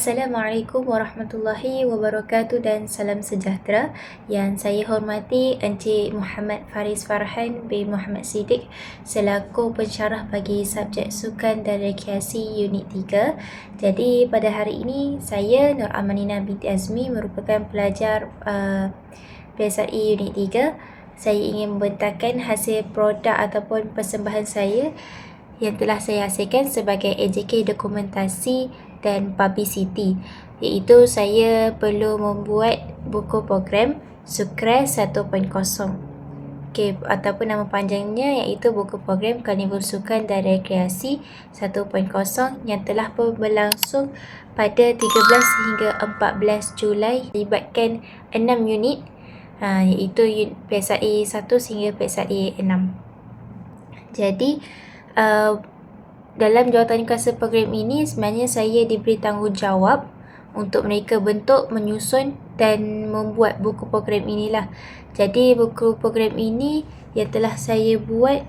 Assalamualaikum warahmatullahi wabarakatuh dan salam sejahtera. Yang saya hormati Encik Muhammad Faris Farhan bin Muhammad Siddiq selaku pensyarah bagi subjek sukan dan rekreasi unit 3. Jadi pada hari ini saya Nur Amanina binti Azmi merupakan pelajar PSRE unit 3. Saya ingin membentangkan hasil produk ataupun persembahan saya yang telah saya hasilkan sebagai AJK dokumentasi dan publicity, iaitu saya perlu membuat buku program Sukres 1.0. Ataupun nama panjangnya iaitu buku program Karnival Sukan dan Rekreasi 1.0 yang telah berlangsung pada 13 hingga 14 Julai melibatkan 6 unit iaitu PSRE 1 hingga PSRE 6. Jadi dalam jawatankuasa program ini sebenarnya saya diberi tanggungjawab untuk mereka bentuk, menyusun dan membuat buku program inilah. Jadi buku program ini yang telah saya buat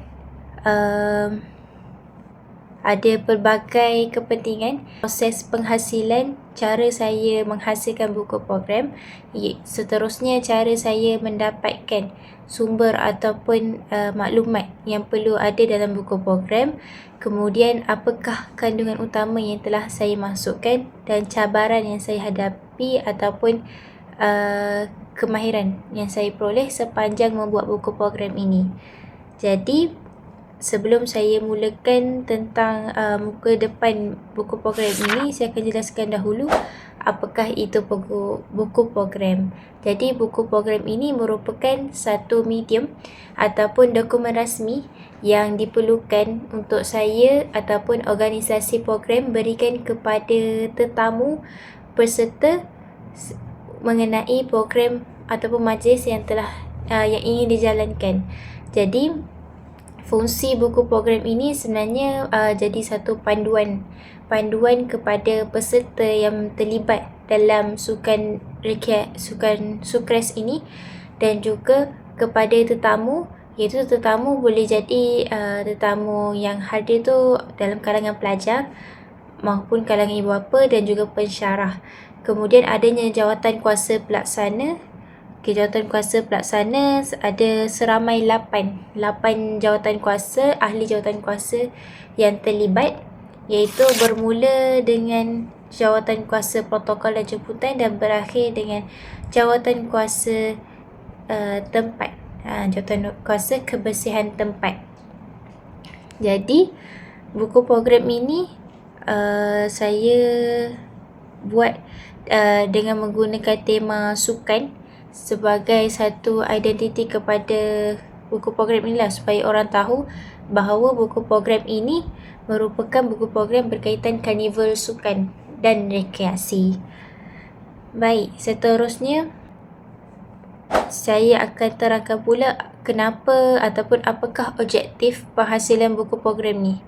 ada pelbagai kepentingan, proses penghasilan, cara saya menghasilkan buku program, seterusnya cara saya mendapatkan sumber ataupun maklumat yang perlu ada dalam buku program, kemudian apakah kandungan utama yang telah saya masukkan dan cabaran yang saya hadapi ataupun kemahiran yang saya peroleh sepanjang membuat buku program ini. Jadi sebelum saya mulakan tentang muka depan buku program ini, saya akan jelaskan dahulu apakah itu buku program. Jadi buku program ini merupakan satu medium ataupun dokumen rasmi yang diperlukan untuk saya ataupun organisasi program berikan kepada tetamu peserta mengenai program ataupun majlis yang ingin dijalankan. Jadi fungsi buku program ini sebenarnya jadi satu panduan kepada peserta yang terlibat dalam sukan Sukres ini dan juga kepada tetamu, iaitu tetamu boleh jadi tetamu yang hadir tu dalam kalangan pelajar maupun kalangan ibu bapa dan juga pensyarah. Kemudian adanya jawatan kuasa pelaksana. Jawatan kuasa pelaksana ada seramai 8 jawatan kuasa, ahli jawatan kuasa yang terlibat, iaitu bermula dengan jawatan kuasa protokol dan jemputan dan berakhir dengan jawatan kuasa tempat, jawatan kuasa kebersihan tempat. Jadi buku program ini saya buat dengan menggunakan tema sukan sebagai satu identiti kepada buku program inilah, supaya orang tahu bahawa buku program ini merupakan buku program berkaitan karnival sukan dan rekreasi. Baik, seterusnya saya akan terangkan pula kenapa ataupun apakah objektif penghasilan buku program ni.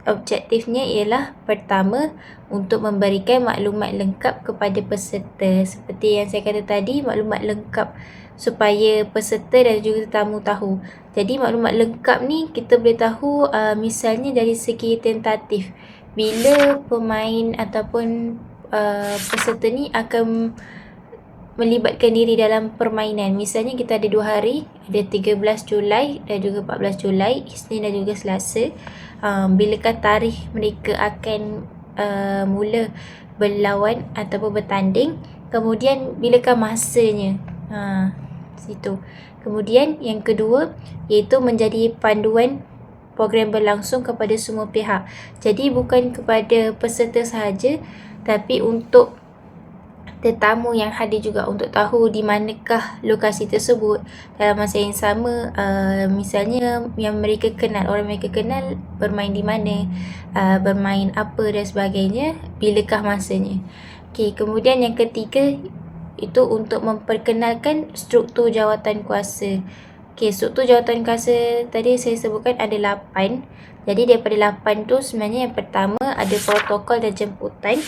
Objektifnya ialah pertama, untuk memberikan maklumat lengkap kepada peserta. Seperti yang saya kata tadi, maklumat lengkap supaya peserta dan juga tetamu tahu. Jadi maklumat lengkap ni kita boleh tahu misalnya dari segi tentatif, bila pemain ataupun peserta ni akan melibatkan diri dalam permainan. Misalnya kita ada 2 hari, ada 13 Julai dan juga 14 Julai, Isnin dan juga Selasa. Bilakah tarikh mereka akan mula berlawan ataupun bertanding, kemudian bilakah masanya, situ. Kemudian yang kedua iaitu menjadi panduan program berlangsung kepada semua pihak. Jadi bukan kepada peserta sahaja, tapi untuk tetamu yang hadir juga, untuk tahu di manakah lokasi tersebut dalam masa yang sama. Misalnya yang mereka kenal, orang mereka kenal bermain di mana, bermain apa dan sebagainya, bilakah masanya. Kemudian yang ketiga itu untuk memperkenalkan struktur jawatan kuasa. Struktur jawatan kuasa tadi saya sebutkan ada 8. Jadi daripada 8 tu sebenarnya yang pertama ada protokol dan jemputan.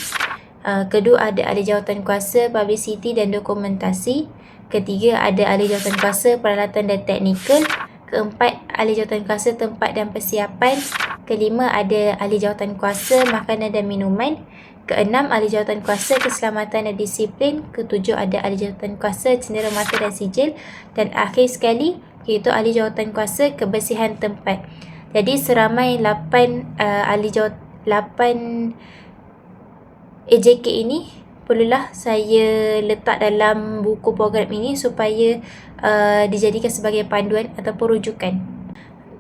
Kedua ada ahli jawatan kuasa publicity dan dokumentasi. Ketiga ada ahli jawatan kuasa peralatan dan teknikal. Keempat ahli jawatan kuasa tempat dan persiapan. Kelima, ada ahli jawatan kuasa makanan dan minuman. Keenam, ahli jawatan kuasa keselamatan dan disiplin. Ketujuh, ada ahli jawatan kuasa cenderamata dan sijil. Dan akhir sekali, iaitu ahli jawatan kuasa kebersihan tempat. Jadi seramai 8 AJK ini perlulah saya letak dalam buku program ini supaya dijadikan sebagai panduan ataupun rujukan.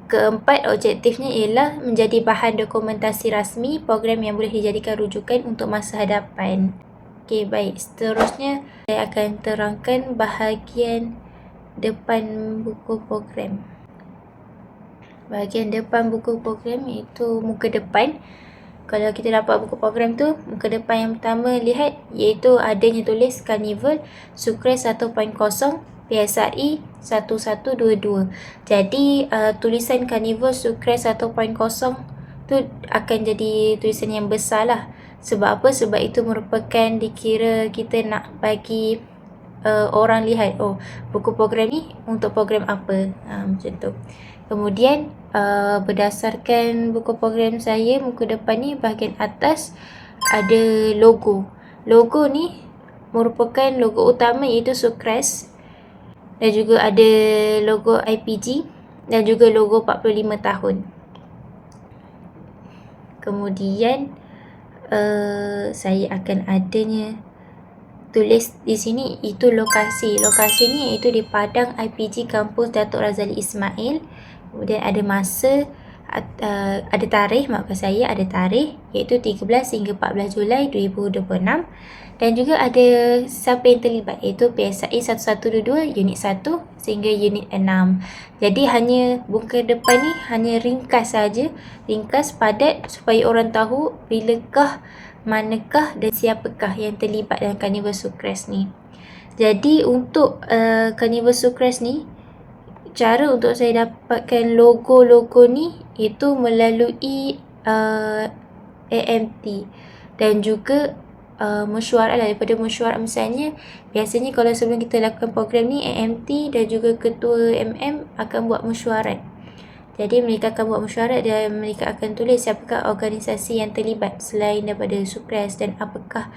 Keempat, objektifnya ialah menjadi bahan dokumentasi rasmi program yang boleh dijadikan rujukan untuk masa hadapan. Okey, baik. Seterusnya, saya akan terangkan bahagian depan buku program. Bahagian depan buku program iaitu muka depan. Kalau kita dapat buku program tu, muka depan yang pertama lihat iaitu adanya tulis Carnival Sukres 1.0 PSRE 1122. Jadi tulisan Carnival Sukres 1.0 tu akan jadi tulisan yang besar lah. Sebab apa? Sebab itu merupakan dikira kita nak bagi orang lihat, oh, buku program ni untuk program apa, macam tu. Kemudian berdasarkan buku program saya, muka depan ni bahagian atas ada logo. Logo ni merupakan logo utama iaitu Sukres, dan juga ada logo IPG dan juga logo 45 tahun. Kemudian saya akan adanya tulis di sini itu lokasi. Lokasi ni iaitu di Padang IPG Kampus Datuk Razali Ismail. Kemudian ada masa, ada tarikh, maafkan saya, ada tarikh iaitu 13 hingga 14 Julai 2026. Dan juga ada siapa yang terlibat iaitu PSRE 1122 unit 1 sehingga unit 6. Jadi hanya muka depan ni hanya ringkas saja, ringkas padat supaya orang tahu bilakah, manakah dan siapakah yang terlibat dalam Carnival Sukres ni. Jadi untuk Carnival Sukres ni, cara untuk saya dapatkan logo-logo ni itu melalui AMT dan juga mesyuarat lah. Daripada mesyuarat, misalnya biasanya kalau sebelum kita lakukan program ni, AMT dan juga ketua MM akan buat mesyuarat. Jadi mereka akan buat mesyuarat dan mereka akan tulis siapakah organisasi yang terlibat selain daripada Sukres dan apakah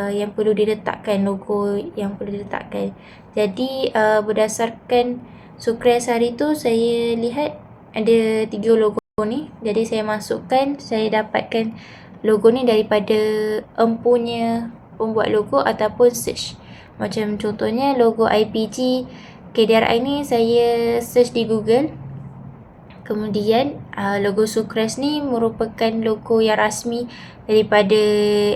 yang perlu diletakkan, logo yang perlu diletakkan. Jadi berdasarkan Sukres hari tu, saya lihat ada 3 logo ni. Jadi saya masukkan, saya dapatkan logo ni daripada empunya pembuat logo ataupun search. Macam contohnya logo IPG KDRI ni saya search di Google. Kemudian logo Sukres ni merupakan logo yang rasmi daripada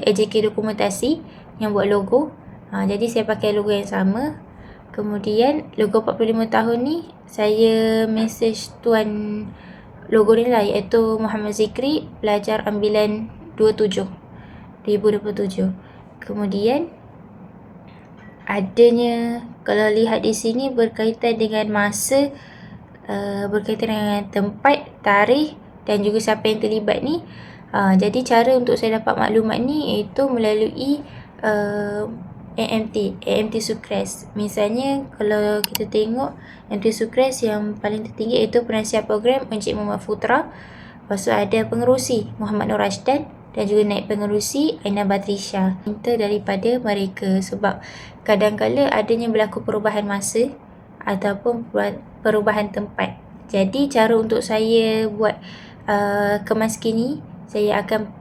AJK Dokumentasi yang buat logo. Jadi saya pakai logo yang sama. Kemudian logo 45 tahun ni saya message tuan logo ni lah, iaitu Muhammad Zikri, pelajar ambilan 2027. Kemudian adanya, kalau lihat di sini berkaitan dengan masa, berkaitan dengan tempat, tarikh dan juga siapa yang terlibat ni. Jadi cara untuk saya dapat maklumat ni iaitu melalui AMT Sukres. Misalnya kalau kita tengok AMT Sukres yang paling tertinggi iaitu penasihat program Encik Muhammad Futra. Lepas tu ada pengerusi Muhammad Nur Rashdan dan juga naib pengerusi Aina Batrisha. Minta daripada mereka sebab kadang-kala adanya berlaku perubahan masa ataupun perubahan tempat. Jadi cara untuk saya buat kemas kini, saya akan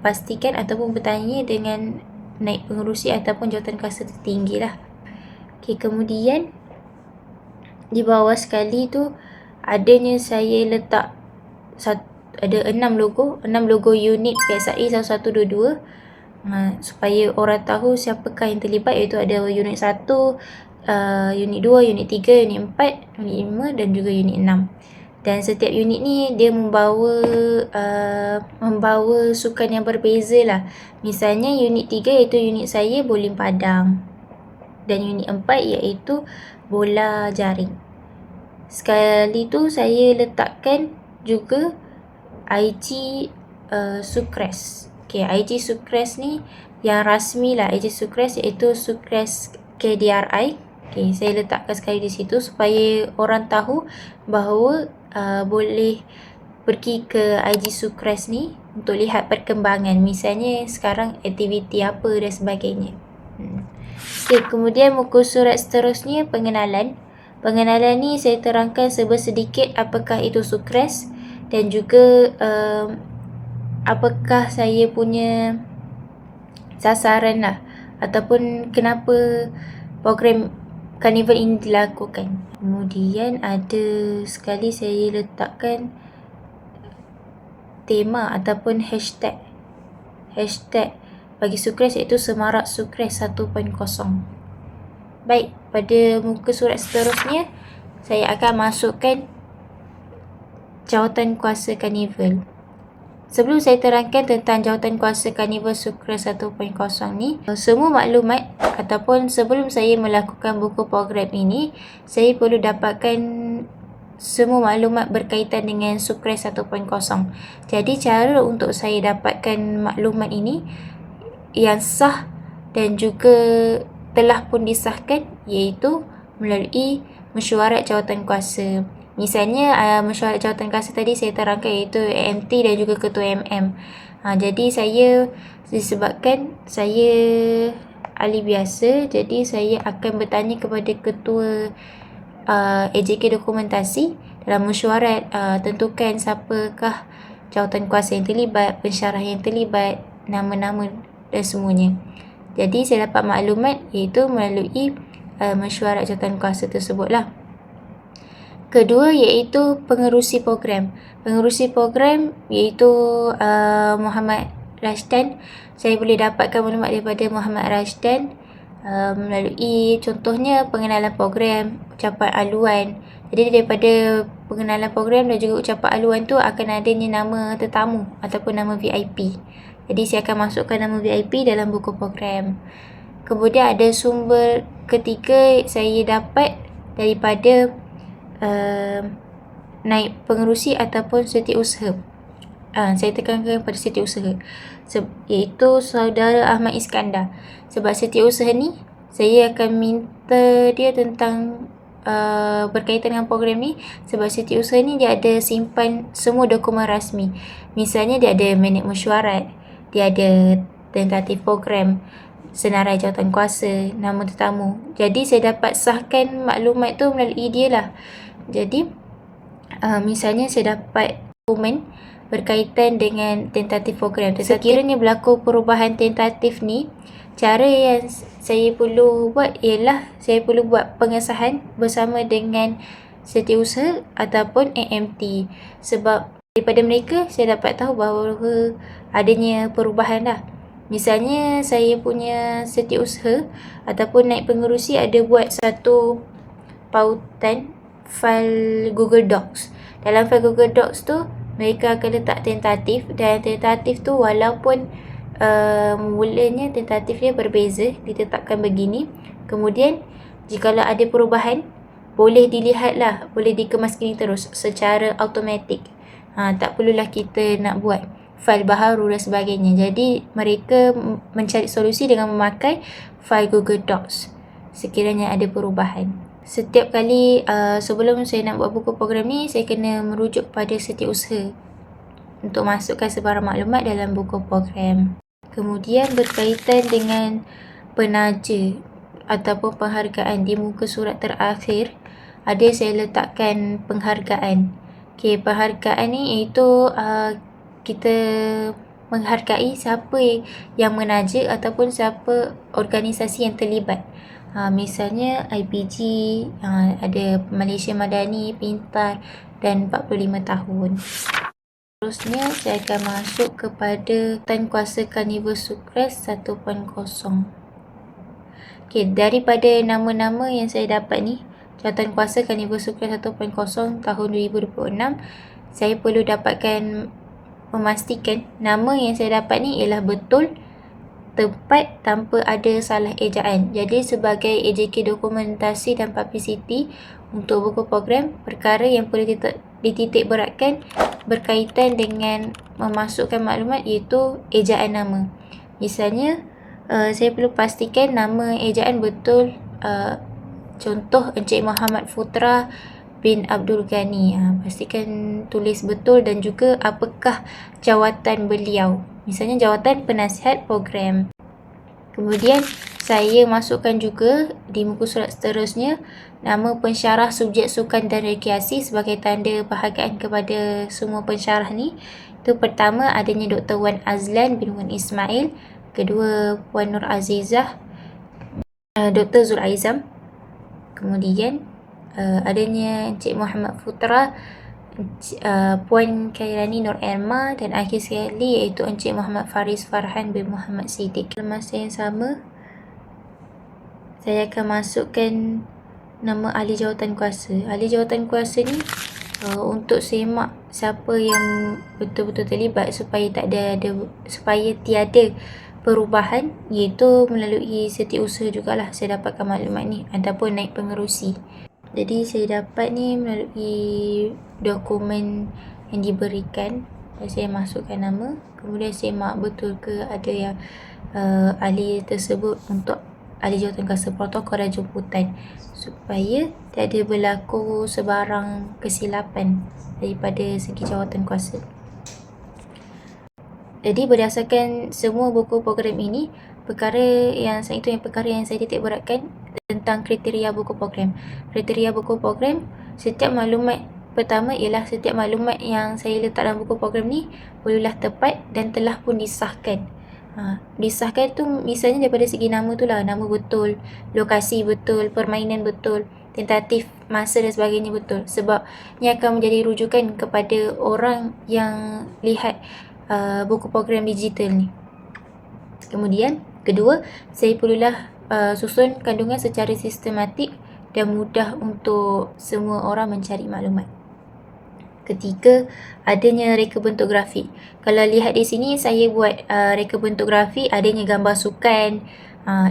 pastikan ataupun bertanya dengan naik pengerusi ataupun jawatan kuasa tertinggi lah. Okay, kemudian di bawah sekali tu adanya saya letak ada 6 logo unit PSRE 1122 supaya orang tahu siapakah yang terlibat, iaitu ada unit 1, unit 2, unit 3, unit 4, unit 5 dan juga unit 6. Dan setiap unit ni dia membawa sukan yang berbeza lah. Misalnya unit 3 iaitu unit saya bowling padang. Dan unit 4 iaitu bola jaring. Sekali tu saya letakkan juga IG Sukres. Okay, IG Sukres ni yang rasmi lah. IG Sukres iaitu Sukres KDRI. Okay, saya letakkan sekali di situ supaya orang tahu bahawa boleh pergi ke IG Sukres ni untuk lihat perkembangan. Misalnya sekarang aktiviti apa dan sebagainya. Okay, kemudian muka surat seterusnya pengenalan. Pengenalan ni saya terangkan sedikit apakah itu Sukres dan juga apakah saya punya sasaran lah, ataupun kenapa program Carnival ini dilakukan. Kemudian ada sekali saya letakkan tema ataupun hashtag bagi Sukres, iaitu Semarak Sukres 1.0. Baik, pada muka surat seterusnya saya akan masukkan jawatan kuasa Carnival. Sebelum saya terangkan tentang jawatan kuasa Carnival Sukres 1.0 ni, semua maklumat ataupun sebelum saya melakukan buku program ini, saya perlu dapatkan semua maklumat berkaitan dengan Sukres 1.0. Jadi cara untuk saya dapatkan maklumat ini yang sah dan juga telah pun disahkan, iaitu melalui mesyuarat jawatan kuasa. Misalnya mesyuarat jawatan kuasa tadi saya terangkan iaitu AMT dan juga Ketua MM. Jadi saya, disebabkan saya ahli biasa, jadi saya akan bertanya kepada Ketua AJK Dokumentasi dalam mesyuarat, tentukan siapakah jawatan kuasa yang terlibat, pensyarah yang terlibat, nama-nama dan semuanya. Jadi saya dapat maklumat iaitu melalui mesyuarat jawatan kuasa tersebutlah. Kedua iaitu pengerusi program. Pengerusi program iaitu Muhammad Rashdan. Saya boleh dapatkan maklumat daripada Muhammad Rashdan melalui contohnya pengenalan program, ucapan aluan. Jadi daripada pengenalan program dan juga ucapan aluan tu akan adanya nama tetamu ataupun nama VIP. Jadi saya akan masukkan nama VIP dalam buku program. Kemudian ada sumber ketiga saya dapat daripada naib pengerusi ataupun setiausaha. Saya tekankan pada setiausaha, iaitu saudara Ahmad Iskandar. Sebab setiausaha ni saya akan minta dia tentang berkaitan dengan program ni, sebab setiausaha ni dia ada simpan semua dokumen rasmi. Misalnya dia ada minit mesyuarat, dia ada tentatif program, senarai jawatan kuasa, nama tetamu. Jadi saya dapat sahkan maklumat tu melalui dia lah. Jadi misalnya saya dapat dokumen berkaitan dengan tentatif program. Sekiranya berlaku perubahan tentatif ni, cara yang saya perlu buat ialah saya perlu buat pengesahan bersama dengan setiausaha ataupun AMT. Sebab daripada mereka saya dapat tahu bahawa adanya perubahan lah. Misalnya saya punya setiausaha ataupun naib pengerusi ada buat satu pautan fail Google Docs. Dalam fail Google Docs tu mereka akan letak tentatif, dan tentatif tu walaupun mulanya tentatif dia berbeza, ditetapkan begini. Kemudian jikalau ada perubahan boleh dilihatlah, boleh dikemas kini terus secara automatik. Tak perlulah kita nak buat fail baharu dan sebagainya. Jadi mereka mencari solusi dengan memakai fail Google Docs sekiranya ada perubahan. Setiap kali sebelum saya nak buat buku program ni, saya kena merujuk pada setiausaha untuk masukkan sebarang maklumat dalam buku program. Kemudian berkaitan dengan penaja ataupun penghargaan, di muka surat terakhir ada saya letakkan penghargaan. Okay, penghargaan ni iaitu kita menghargai siapa yang menaja ataupun siapa organisasi yang terlibat. Misalnya IPG, ada Malaysia Madani, Pintar dan 45 tahun. Seterusnya saya akan masuk kepada jawatan kuasa Carnival Sukres 1.0. Okay, daripada nama-nama yang saya dapat ni, jawatan kuasa Carnival Sukres 1.0 tahun 2026, saya perlu dapatkan memastikan nama yang saya dapat ni ialah betul, tepat, tanpa ada salah ejaan. Jadi sebagai AJK Dokumentasi dan Publicity untuk buku program, perkara yang perlu dititik beratkan berkaitan dengan memasukkan maklumat iaitu ejaan nama. Misalnya saya perlu pastikan nama ejaan betul. Contoh Encik Muhammad Putra bin Abdul Ghani. Pastikan tulis betul dan juga apakah jawatan beliau. Misalnya jawatan penasihat program. Kemudian saya masukkan juga di muka surat seterusnya nama pensyarah subjek sukan dan rekreasi sebagai tanda bahagian kepada semua pensyarah ni. Itu pertama adanya Dr. Wan Azlan bin Wan Ismail, kedua Puan Nur Azizah, Dr. Zul Aizam, kemudian adanya Encik Muhammad Futra, Puan Khairani Nur Erma, dan akhir sekali iaitu Encik Muhammad Faris Farhan bin Muhammad Siddiq. Dalam masa yang sama, saya akan masukkan nama ahli jawatan kuasa. Ahli jawatan kuasa ni untuk semak siapa yang betul-betul terlibat supaya supaya tiada perubahan, iaitu melalui setiausaha jugalah saya dapatkan maklumat ni ataupun naik pengerusi. Jadi saya dapat ni melalui dokumen yang diberikan. Saya masukkan nama, kemudian saya mark betul ke ada yang ahli tersebut untuk ahli jawatan kuasa protokol dan jemputan, supaya tiada berlaku sebarang kesilapan daripada segi jawatan kuasa. Jadi berdasarkan semua buku program ini, perkara yang saya titik beratkan tentang kriteria buku program. Kriteria buku program, setiap maklumat pertama ialah setiap maklumat yang saya letak dalam buku program ni perlulah tepat dan telah pun disahkan. Disahkan tu misalnya daripada segi nama tu lah, nama betul, lokasi betul, permainan betul, tentatif masa dan sebagainya betul. Sebab ini akan menjadi rujukan kepada orang yang lihat buku program digital ni. Kemudian kedua, saya perlulah susun kandungan secara sistematik dan mudah untuk semua orang mencari maklumat. Ketiga, adanya reka bentuk grafik. Kalau lihat di sini, saya buat reka bentuk grafik, adanya gambar sukan,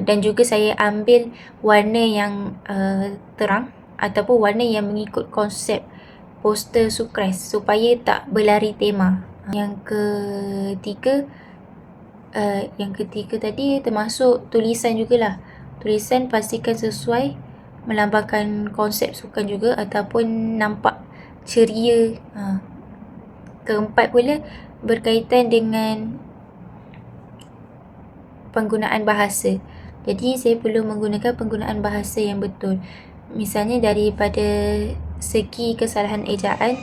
dan juga saya ambil warna yang terang ataupun warna yang mengikut konsep poster sukres supaya tak berlari tema. Yang ketiga tadi termasuk tulisan jugalah. Tulisan pastikan sesuai melambangkan konsep sukan juga ataupun nampak ceria. Keempat pula berkaitan dengan penggunaan bahasa. Jadi saya perlu menggunakan penggunaan bahasa yang betul. Misalnya daripada segi kesalahan ejaan,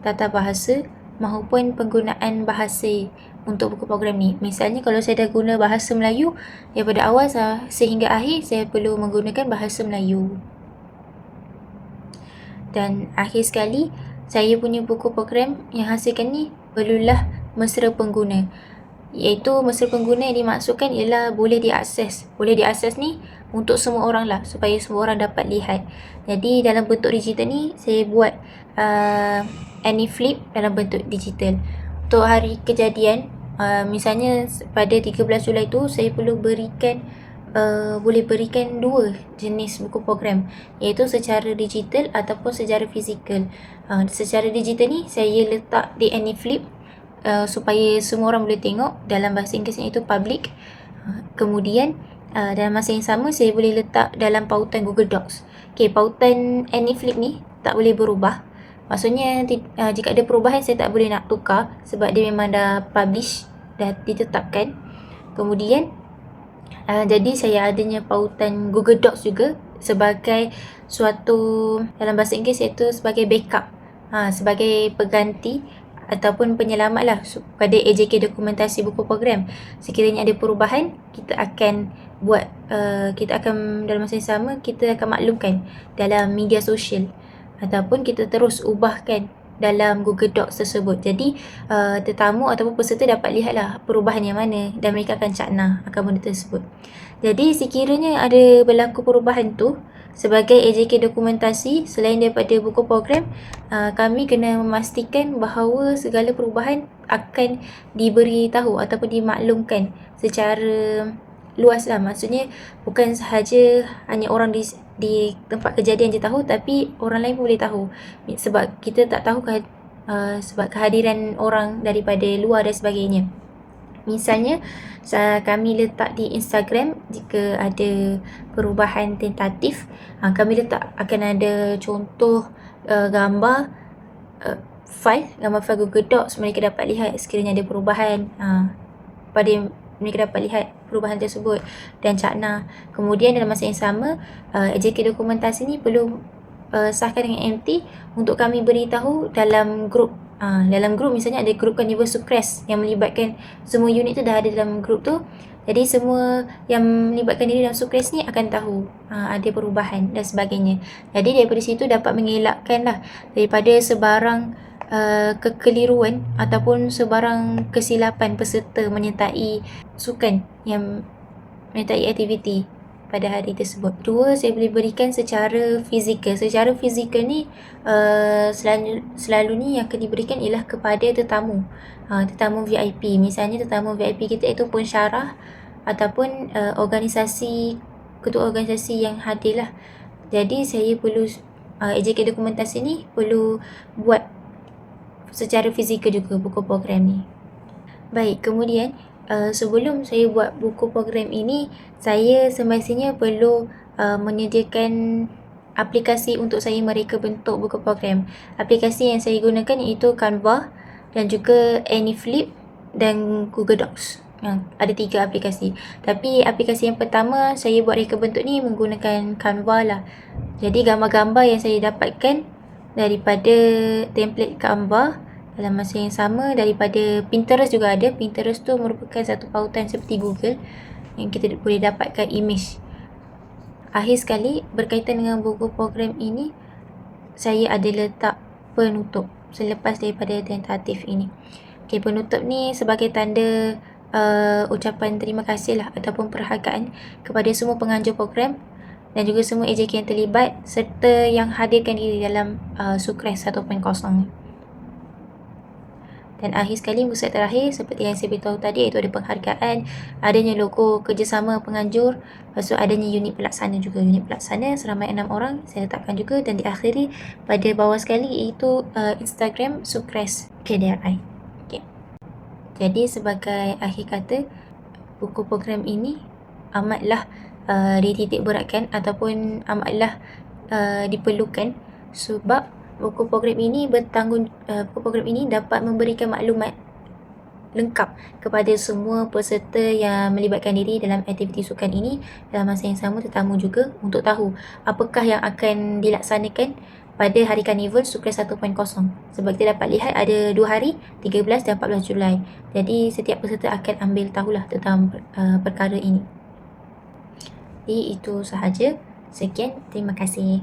tata bahasa maupun penggunaan bahasa untuk buku program ni. Misalnya kalau saya dah guna bahasa Melayu, daripada awal sehingga akhir saya perlu menggunakan bahasa Melayu. Dan akhir sekali, saya punya buku program yang hasilkan ni perlulah mesra pengguna. Iaitu mesra pengguna yang dimaksudkan ialah boleh diakses. Boleh diakses ni untuk semua orang lah, supaya semua orang dapat lihat. Jadi dalam bentuk digital ni, saya buat AnyFlip dalam bentuk digital. Untuk hari kejadian, misalnya pada 13 Julai tu, saya perlu boleh berikan dua jenis buku program, iaitu secara digital ataupun secara fizikal. Secara digital ni saya letak di AnyFlip supaya semua orang boleh tengok, dalam bahasa Inggerisnya itu public. Kemudian dalam masa yang sama saya boleh letak dalam pautan Google Docs. Pautan AnyFlip ni tak boleh berubah. Maksudnya jika ada perubahan saya tak boleh nak tukar sebab dia memang dah publish, dah ditetapkan. Kemudian jadi saya adanya pautan Google Docs juga sebagai suatu, dalam bahasa Inggeris iaitu sebagai backup, sebagai pengganti ataupun penyelamat lah pada AJK dokumentasi buku program. Sekiranya ada perubahan, kita akan dalam masa yang sama kita akan maklumkan dalam media sosial ataupun kita terus ubahkan dalam Google Docs tersebut. Jadi tetamu ataupun peserta dapat lihatlah perubahan yang mana dan mereka akan cakna akan benda tersebut. Jadi sekiranya ada berlaku perubahan tu, sebagai AJK dokumentasi selain daripada buku program, kami kena memastikan bahawa segala perubahan akan diberitahu ataupun dimaklumkan secara luas lah. Maksudnya bukan sahaja hanya orang di tempat kejadian je tahu, tapi orang lain pun boleh tahu. Sebab kita tak tahu sebab kehadiran orang daripada luar dan sebagainya. Misalnya kami letak di Instagram, jika ada perubahan tentatif, kami letak akan ada contoh gambar file Google Docs, mereka dapat lihat sekiranya ada perubahan pada mereka dapat lihat perubahan tersebut dan cakna. Kemudian dalam masa yang sama, AJK dokumentasi ni perlu sahkan dengan MT untuk kami beritahu dalam grup. Dalam grup misalnya ada grup Carnival Sucrest yang melibatkan semua unit tu dah ada dalam grup tu. Jadi semua yang melibatkan diri dalam Sucrest ni akan tahu ada perubahan dan sebagainya. Jadi daripada situ dapat mengelakkan lah daripada sebarang kekeliruan ataupun sebarang kesilapan peserta menyertai sukan yang menyertai aktiviti pada hari tersebut. Dua, saya boleh berikan secara fizikal. Secara fizikal ni selalu ni yang akan diberikan ialah kepada tetamu. Tetamu VIP. Misalnya tetamu VIP kita itu pensyarah ataupun ketua organisasi yang hadir lah. Jadi saya perlu AJK dokumentasi ni perlu buat secara fizikal juga buku program ni. Baik, kemudian sebelum saya buat buku program ini, saya semestinya perlu menyediakan aplikasi untuk saya mereka bentuk buku program. Aplikasi yang saya gunakan iaitu Canva dan juga AnyFlip dan Google Docs. Ada 3 aplikasi. Tapi aplikasi yang pertama saya buat reka bentuk ni menggunakan Canva lah. Jadi gambar-gambar yang saya dapatkan daripada template Canva, dalam masa yang sama daripada Pinterest juga ada. Pinterest tu merupakan satu pautan seperti Google yang kita boleh dapatkan image. Akhir sekali, berkaitan dengan buku program ini, saya ada letak penutup selepas daripada tentatif ini. Okay, penutup ni sebagai tanda ucapan terima kasih lah ataupun perhargaan kepada semua penganjur program dan juga semua AJK yang terlibat serta yang hadirkan diri dalam Sucrest 1.0. Dan akhir sekali, slide terakhir seperti yang saya beritahu tadi, iaitu ada penghargaan, adanya logo kerjasama penganjur, lepas tu adanya unit pelaksana juga. Unit pelaksana seramai 6 orang saya letakkan juga dan diakhiri pada bawah sekali iaitu Instagram Sucrest KDRI. Okay. Jadi sebagai akhir kata, buku program ini amatlah dititik beratkan ataupun amatlah diperlukan sebab buku program ini buku program ini dapat memberikan maklumat lengkap kepada semua peserta yang melibatkan diri dalam aktiviti sukan ini. Dalam masa yang sama, tetamu juga untuk tahu apakah yang akan dilaksanakan pada hari Carnival Sucrest 1.0. Sebab kita dapat lihat ada 2 hari, 13 dan 14 Julai. Jadi setiap peserta akan ambil tahulah tentang perkara ini. Jadi itu sahaja. Sekian, terima kasih.